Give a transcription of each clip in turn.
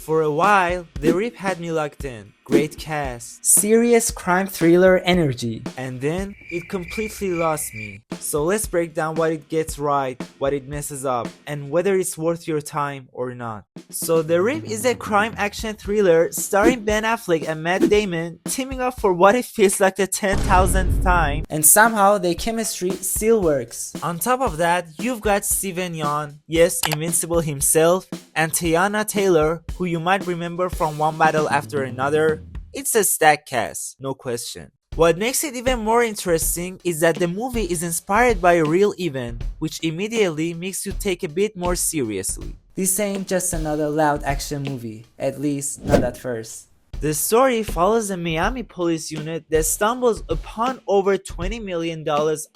For a while, The Rip had me locked in. Great cast, Serious crime thriller energy. and then it completely lost me. So let's break down what it gets right, what it messes up, and whether it's worth your time or not. So The Rip is a crime action thriller starring Ben Affleck and Matt Damon teaming up for what it feels like the 10,000th time. And somehow their chemistry still works. On top of that, you've got Yeun, yes, Invincible himself, and Teyana Taylor, who you might remember from one battle after another. It's a stacked cast, no question. What makes it even more interesting is that the movie is inspired by a real event, which immediately makes you take a bit more seriously. This ain't just another loud action movie, at least not at first. The story follows a Miami police unit that stumbles upon over $20 million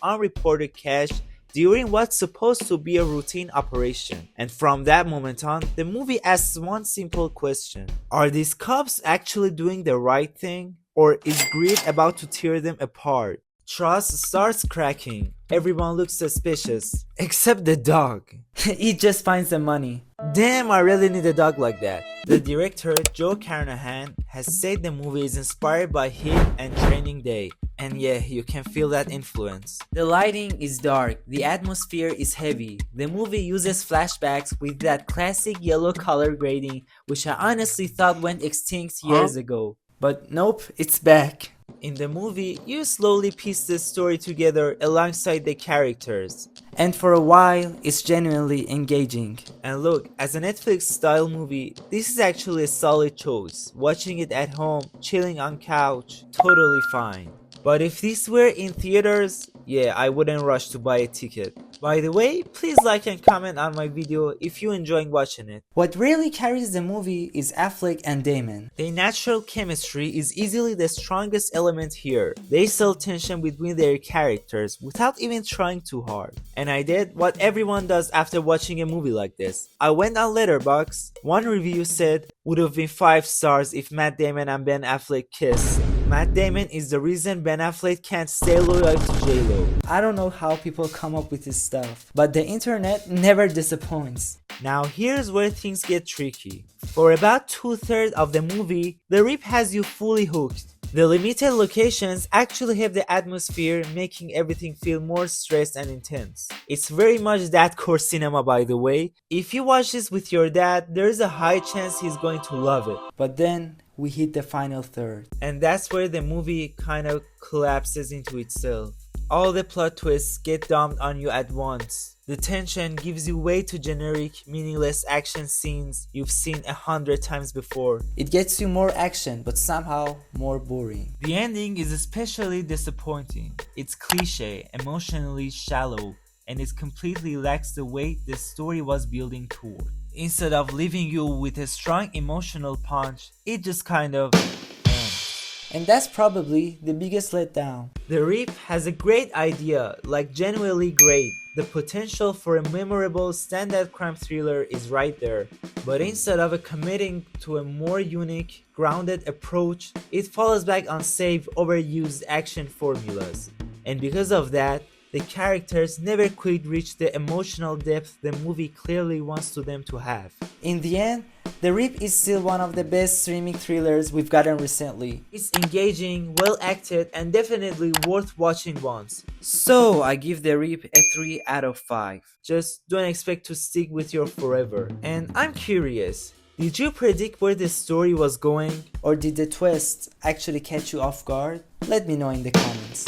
unreported cash during what's supposed to be a routine operation. And from that moment on, the movie asks one simple question. Are these cops actually doing the right thing? Or is greed about to tear them apart? Trust starts cracking. Everyone looks suspicious. Except the dog. It just finds the money. Damn, I really need a dog like that. The director, Joe Carnahan, has said the movie is inspired by him and Training Day. And yeah, you can feel that influence. The lighting is dark, the atmosphere is heavy. The movie uses flashbacks with that classic yellow color grading, which I honestly thought went extinct years ago. But nope, it's back. In the movie, you slowly piece the story together alongside the characters. And for a while, it's genuinely engaging. And look, as a Netflix style movie, this is actually a solid choice. Watching it at home, chilling on couch, totally fine. But if this were in theaters, yeah, I wouldn't rush to buy a ticket. By the way, please like and comment on my video if you're enjoying watching it. What really carries the movie is Affleck and Damon. Their natural chemistry is easily the strongest element here. They sell tension between their characters without even trying too hard. And I did what everyone does after watching a movie like this. I went on Letterboxd. One review said, would have been 5 stars if Matt Damon and Ben Affleck kissed. Matt Damon is the reason Ben Affleck can't stay loyal to J-Lo. I don't know how people come up with this stuff, but the internet never disappoints. Now here's where things get tricky. For about 2/3 of the movie, The Rip has you fully hooked. The limited locations actually have the atmosphere, making everything feel more stressed and intense. It's very much that core cinema, by the way. If you watch this with your dad, there's a high chance he's going to love it. But then we hit the final third. And that's where the movie kind of collapses into itself. All the plot twists get dumped on you at once. The tension gives you way too generic, meaningless action scenes you've seen 100 times before. It gets you more action, but somehow more boring. The ending is especially disappointing. It's cliche, emotionally shallow, and it completely lacks the weight the story was building toward. Instead of leaving you with a strong emotional punch, it just kind of ends. And that's probably the biggest letdown. The Rip has a great idea, like genuinely great. The potential for a memorable standard crime thriller is right there. But instead of committing to a more unique, grounded approach, it falls back on safe, overused action formulas. And because of that, the characters never quite reach the emotional depth the movie clearly wants them to have. In the end, The Rip is still one of the best streaming thrillers we've gotten recently. It's engaging, well acted, and definitely worth watching once. So I give The Rip a 3 out of 5. Just don't expect to stick with you forever. And I'm curious, did you predict where the story was going? Or did the twist actually catch you off guard? Let me know in the comments.